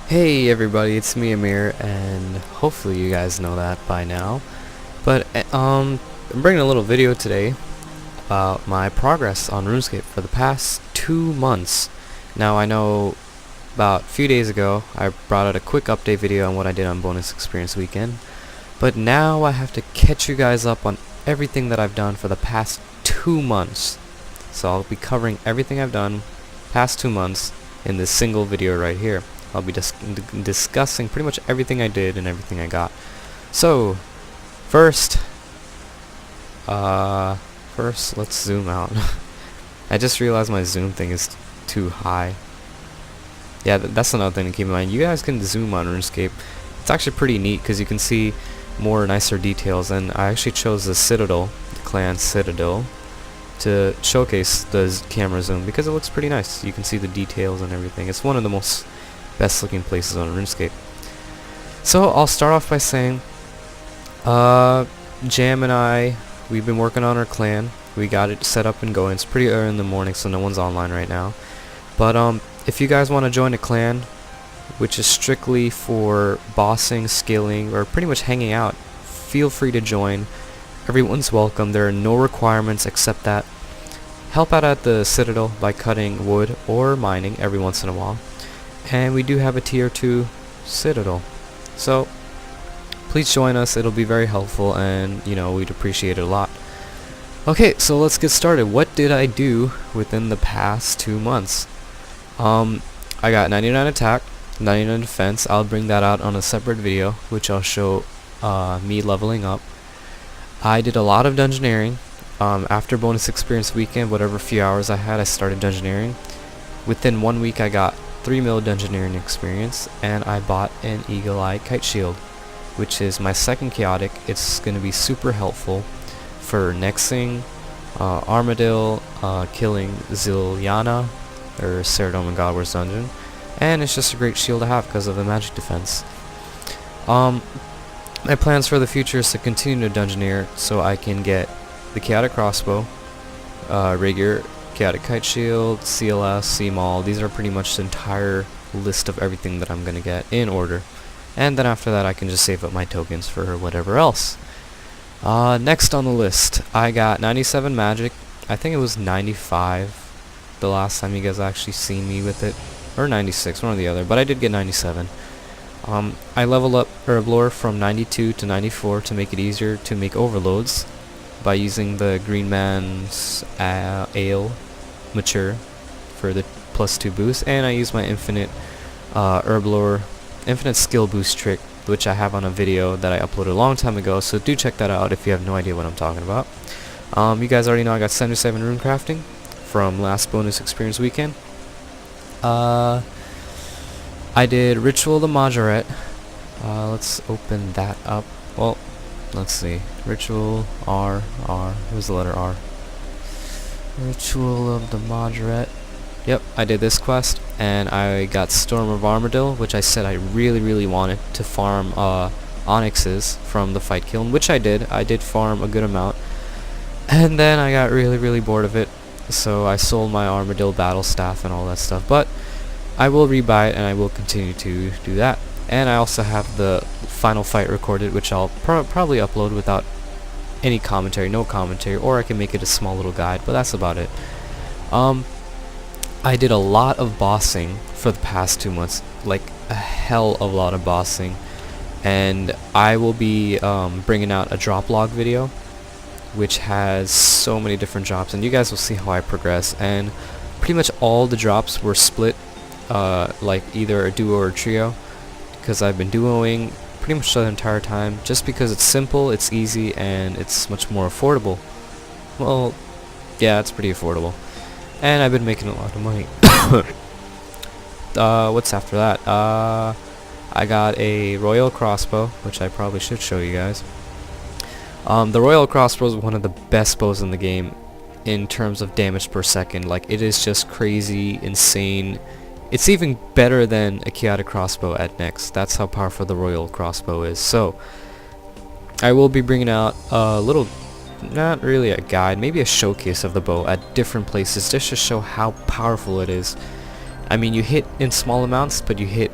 Hey everybody, it's me Amir, and hopefully you guys know that by now. But I'm bringing a little video today about my progress on Runescape for the past 2 months. Now I know about a few days ago I brought out a quick update video on what I did on Bonus Experience Weekend, but now I have to catch you guys up on everything that I've done for the past 2 months. So I'll be covering everything I've done past 2 months in this single video right here. I'll be discussing pretty much everything I did and everything I got. So, first let's zoom out. I just realized my zoom thing is too high. Yeah, that's another thing to keep in mind. You guys can zoom on RuneScape. It's actually pretty neat because you can see more nicer details, and I actually chose the Citadel, the clan Citadel, to showcase the camera zoom because it looks pretty nice. You can see the details and everything. It's one of the most best looking places on RuneScape. So I'll start off by saying Jam and I, we've been working on our clan. We got it set up and going. It's pretty early in the morning, so no one's online right now, but if you guys want to join a clan which is strictly for bossing, skilling, or pretty much hanging out, feel free to join. Everyone's welcome. There are no requirements except that help out at the Citadel by cutting wood or mining every once in a while. And we do have a tier 2 Citadel, so please join us. It'll be very helpful, and we'd appreciate it a lot. Okay, so let's get started. What did I do within the past 2 months? I got 99 attack, 99 defense. I'll bring that out on a separate video, which I'll show me leveling up. I did a lot of Dungeoneering. After Bonus Experience Weekend, whatever few hours I had, I started Dungeoneering. Within 1 week I got 3 mil Dungeoneering experience, and I bought an Eagle-Eye Kiteshield, which is my second chaotic. It's going to be super helpful for nexing, Armadillo, killing Ziliana, or Citadel and Godward's dungeon, and it's just a great shield to have because of the magic defense. My plans for the future is to continue to Dungeoneer so I can get the chaotic crossbow, regular chaotic Kiteshield, CLS, CMAL. These are pretty much the entire list of everything that I'm gonna get in order, and then after that I can just save up my tokens for whatever else. Next on the list, I got 97 magic. I think it was 95 the last time you guys actually seen me with it, or 96, one or the other, but I did get 97. I leveled up Herblore from 92 to 94 to make it easier to make overloads by using the Green Man's Ale Mature for the +2 boost, and I use my infinite Herblore infinite skill boost trick, which I have on a video that I uploaded a long time ago, so do check that out if you have no idea what I'm talking about. You guys already know I got 77 Runecrafting from last Bonus Experience Weekend. I did Ritual the Mahjarrat. Let's open that up. Well, let's see. Ritual R. Where's the letter R? Ritual of the Mahjarrat. Yep, I did this quest, and I got Storm of Armadillo, which I said I really wanted to farm onyxes from the fight kiln, which I did. I did farm a good amount, and then I got really bored of it, so I sold my Armadillo battle staff and all that stuff. But I will rebuy it, and I will continue to do that. And I also have the final fight recorded, which I'll probably upload without any commentary, no commentary, or I can make it a small little guide, but that's about it. I did a lot of bossing for the past 2 months, like a hell of a lot of bossing, and I will be bringing out a drop log video, which has so many different drops, and you guys will see how I progress. And pretty much all the drops were split, like either a duo or a trio, because I've been duoing pretty much the entire time, just because it's simple, it's easy, and it's much more affordable. Well, yeah, it's pretty affordable, and I've been making a lot of money. What's after that? I got a Royal Crossbow, which I probably should show you guys. The Royal Crossbow is one of the best bows in the game in terms of damage per second. Like, it is just crazy, insane. It's even better than a chaotic crossbow at next. That's how powerful the Royal Crossbow is. So I will be bringing out a little, not really a guide, maybe a showcase of the bow at different places, just to show how powerful it is. I mean, you hit in small amounts, but you hit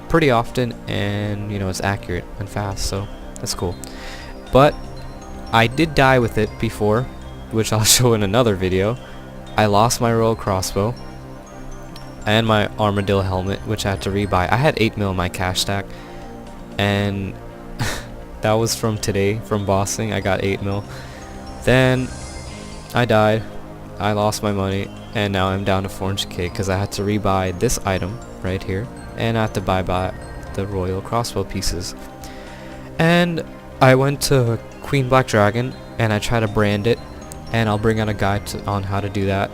pretty often, and you know, it's accurate and fast, so that's cool. But I did die with it before, which I'll show in another video. I lost my royal crossbow and my armadillo helmet, which I had to rebuy. I had 8 mil in my cash stack, and that was from today, from bossing. I got 8 mil. Then I died, I lost my money, and now I'm down to 400k because I had to rebuy this item right here, and I had to buy the royal crossbow pieces. And I went to Queen Black Dragon and I tried to brand it, and I'll bring out a guide on how to do that,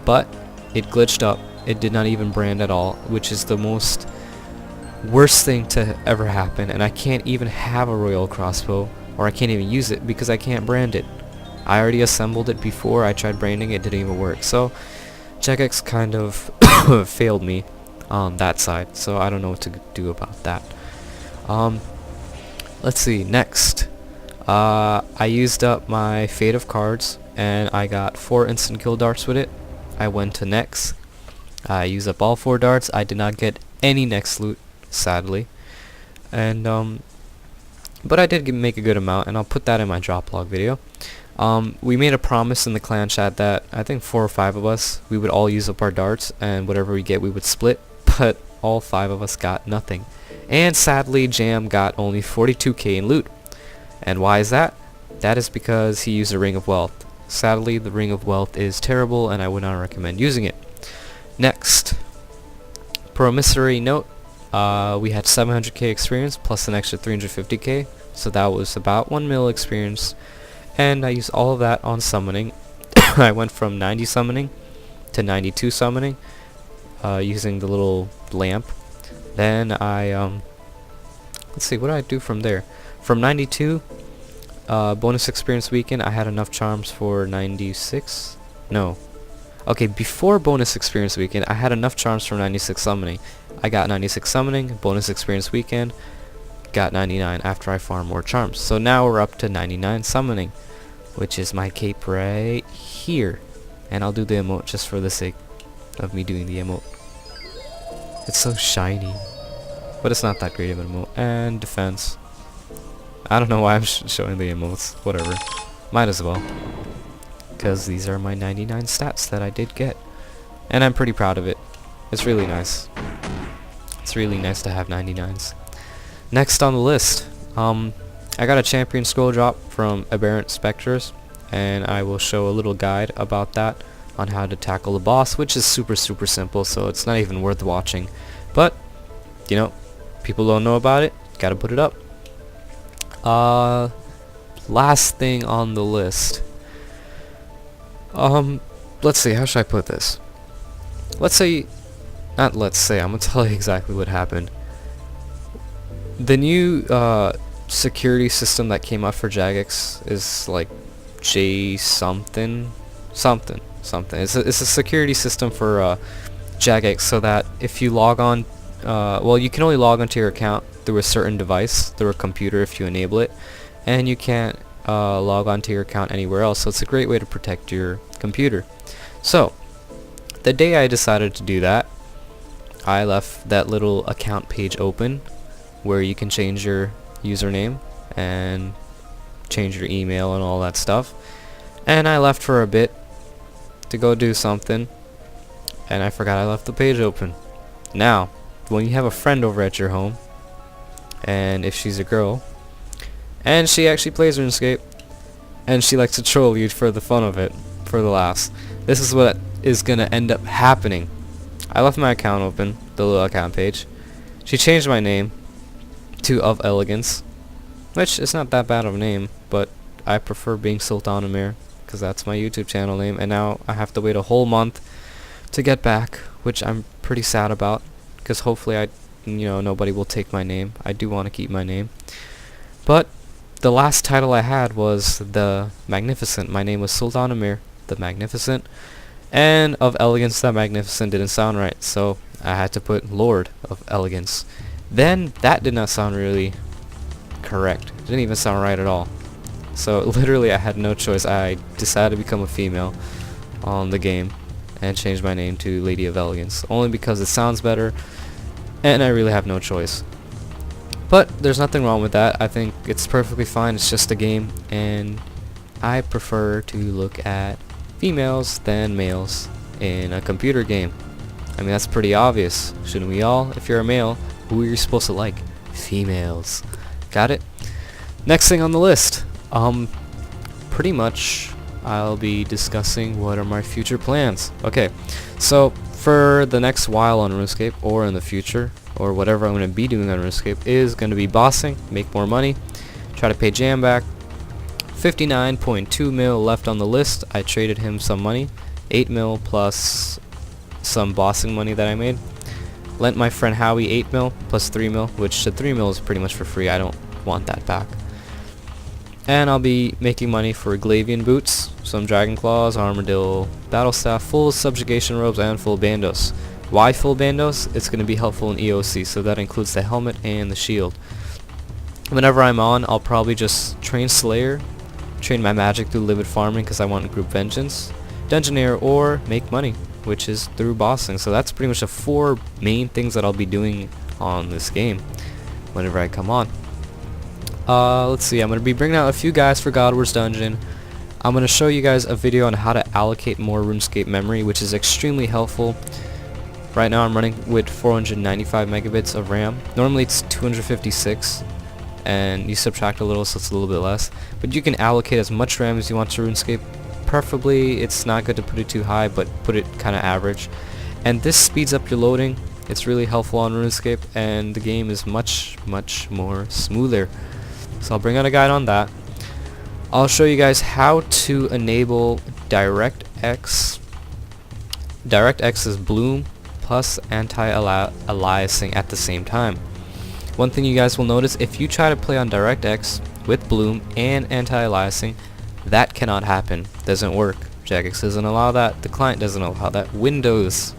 but it glitched up. It did not even brand at all, which is the worst thing to ever happen, and I can't even have a royal crossbow, or I can't even use it because I can't brand it. I already assembled it before I tried branding it, didn't even work. So Jagex kind of failed me on that side, so I don't know what to do about that. Let's see, next. I used up my Fate of cards, and I got 4 instant kill darts with it. I went to next. I used up all 4 darts. I did not get any next loot, sadly. And but I did make a good amount, and I'll put that in my drop log video. We made a promise in the clan chat that I think 4 or 5 of us, we would all use up our darts, and whatever we get we would split, but all 5 of us got nothing. And sadly, Jam got only 42k in loot. And why is that? That is because he used a Ring of Wealth. Sadly, the Ring of Wealth is terrible, and I would not recommend using it. Next, promissory note. We had 700k experience plus an extra 350k, so that was about 1 mil experience, and I used all of that on summoning. I went from 90 summoning to 92 summoning using the little lamp. Then I let's see, what did I do from there? From 92 bonus experience weekend, I had enough charms for 96. No, okay, before bonus experience weekend I had enough charms for 96 summoning. I got 96 summoning, bonus experience weekend, got 99 after I farmed more charms. So now we're up to 99 summoning, which is my cape right here. And I'll do the emote just for the sake of me doing the emote. It's so shiny, but it's not that great of an emote. And defense. I don't know why I'm showing the emotes. Whatever. Might as well, because these are my 99 stats that I did get, and I'm pretty proud of it. It's really nice. It's really nice to have 99s. Next on the list, I got a champion scroll drop from Aberrant Spectres, and I will show a little guide about that on how to tackle the boss, which is super simple, so it's not even worth watching. But you know, people don't know about it, gotta put it up. Last thing on the list, let's see, how should I put this? I'm gonna tell you exactly what happened. The new security system that came out for Jagex is like J something. It's a security system for Jagex, so that if you log on, well, you can only log onto your account through a certain device, through a computer if you enable it, and you can't log onto your account anywhere else. So it's a great way to protect your computer. So the day I decided to do that, I left that little account page open where you can change your username and change your email and all that stuff, and I left for a bit to go do something, and I forgot I left the page open. Now, when you have a friend over at your home, and if she's a girl, and she actually plays RuneScape, and she likes to troll you for the fun of it, for the laughs, this is what is gonna end up happening. I left my account open, the little account page. She changed my name to Of Elegance, which is not that bad of a name, but I prefer being Sultan Amir because that's my YouTube channel name, and now I have to wait a whole month to get back, which I'm pretty sad about, because hopefully nobody will take my name. I do want to keep my name. But the last title I had was the Magnificent. My name was Sultan Amir the Magnificent, and Of Elegance the Magnificent didn't sound right, so I had to put Lord of Elegance. Then that did not sound really correct. It didn't even sound right at all. So literally I had no choice. I decided to become a female on the game and change my name to Lady of Elegance, only because it sounds better. and I really have no choice. But there's nothing wrong with that. I think it's perfectly fine. It's just a game, and I prefer to look at females than males in a computer game. I mean, that's pretty obvious, shouldn't we all? If you're a male, who are you supposed to like? Females. Got it? Next thing on the list, pretty much I'll be discussing what are my future plans. Okay, so for the next while on Runescape, or in the future, or whatever I'm going to be doing on Runescape, is going to be bossing, make more money, try to pay Jam back. 59.2 mil left on the list. I traded him some money, 8 mil plus some bossing money that I made. Lent my friend Howie 8 mil plus 3 mil, which the 3 mil is pretty much for free. I don't want that back. And I'll be making money for Glavian boots, some Dragon Claws, Armadillo, Battle Staff, full Subjugation Robes, and full Bandos. Why full Bandos? It's going to be helpful in EOC, so that includes the helmet and the shield. Whenever I'm on, I'll probably just train Slayer, train my magic through Livid Farming because I want Group Vengeance, Dungeoneer, or make money, which is through bossing. So that's pretty much the 4 main things that I'll be doing on this game whenever I come on. Let's see, I'm going to be bringing out a few guys for Godward's Dungeon. I'm going to show you guys a video on how to allocate more RuneScape memory, which is extremely helpful. Right now I'm running with 495 megabits of RAM. Normally it's 256, and you subtract a little, so it's a little bit less. But you can allocate as much RAM as you want to RuneScape. Preferably, it's not good to put it too high, but put it kind of average. And this speeds up your loading. It's really helpful on RuneScape, and the game is much more smoother. So I'll bring out a guide on that. I'll show you guys how to enable DirectX. DirectX is Bloom plus anti-aliasing at the same time. One thing you guys will notice, if you try to play on DirectX with Bloom and anti-aliasing, that cannot happen. Doesn't work. Jagex doesn't allow that. The client doesn't allow that. Windows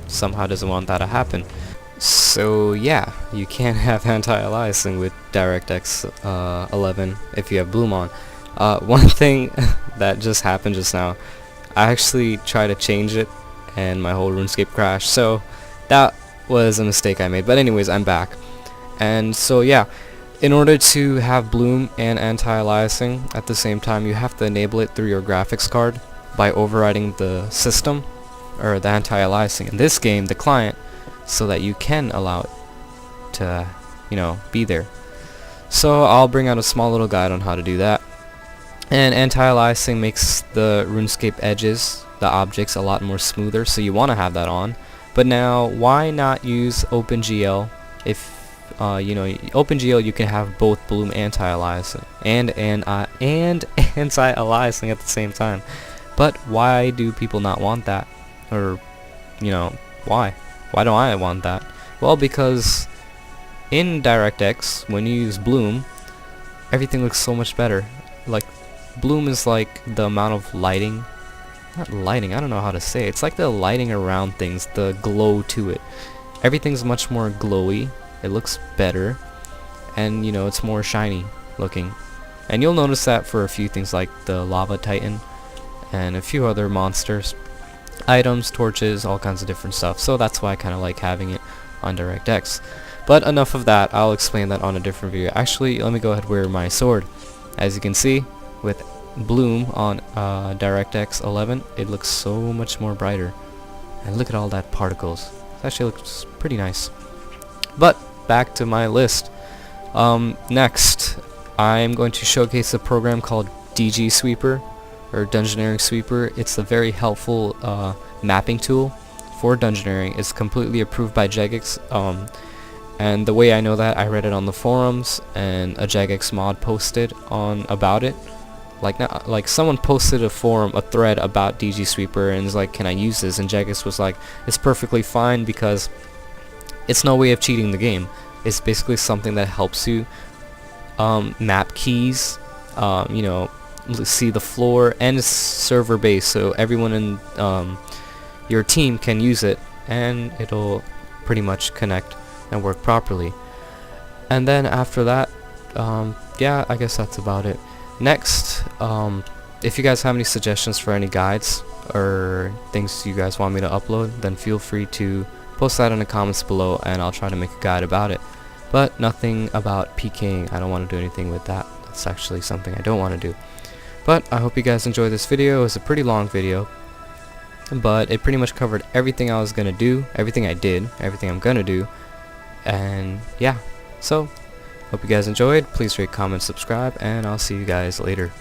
somehow doesn't want that to happen. So yeah, you can't have anti-aliasing with DirectX 11 if you have Bloom on. One thing that just happened just now, I actually tried to change it and my whole RuneScape crashed, so that was a mistake I made. But anyways, I'm back. And so yeah, in order to have Bloom and anti-aliasing at the same time, you have to enable it through your graphics card by overriding the system, or the anti-aliasing in this game, the client, so that you can allow it to, be there. So I'll bring out a small little guide on how to do that. And anti-aliasing makes the RuneScape edges, the objects, a lot more smoother, so you want to have that on. But now, why not use OpenGL? If OpenGL, you can have both Bloom anti-aliasing and anti-aliasing at the same time. But why do people not want that? Or, why? Why don't I want that? Well, because in DirectX, when you use Bloom, everything looks so much better. Like, Bloom is like the amount of lighting, not lighting, I don't know how to say it. It's like the lighting around things, the glow to it. Everything's much more glowy, it looks better, and it's more shiny looking. And you'll notice that for a few things like the Lava Titan and a few other monsters. Items, torches, all kinds of different stuff. So that's why I kind of like having it on DirectX. But enough of that, I'll explain that on a different video. Actually, let me go ahead and wear my sword. As you can see, with Bloom on DirectX 11, it looks so much more brighter. And look at all that particles. It actually looks pretty nice. But back to my list. Next, I'm going to showcase a program called DG Sweeper, or Dungeoneering Sweeper. It's a very helpful mapping tool for Dungeoneering. It's completely approved by Jagex, and the way I know that, I read it on the forums, and a Jagex mod posted about it. Like someone posted a thread about DG Sweeper, and is like, can I use this? And Jagex was like, it's perfectly fine because it's no way of cheating the game. It's basically something that helps you map keys, see the floor, and it's server based, so everyone in your team can use it, and it'll pretty much connect and work properly. And then after that, yeah, I guess that's about it. Next, if you guys have any suggestions for any guides or things you guys want me to upload, then feel free to post that in the comments below and I'll try to make a guide about it. But nothing about PKing. I don't want to do anything with that. That's actually something I don't want to do. But I hope you guys enjoyed this video. It was a pretty long video, but it pretty much covered everything I was gonna do, everything I did, everything I'm gonna do, and yeah. So hope you guys enjoyed. Please rate, comment, subscribe, and I'll see you guys later.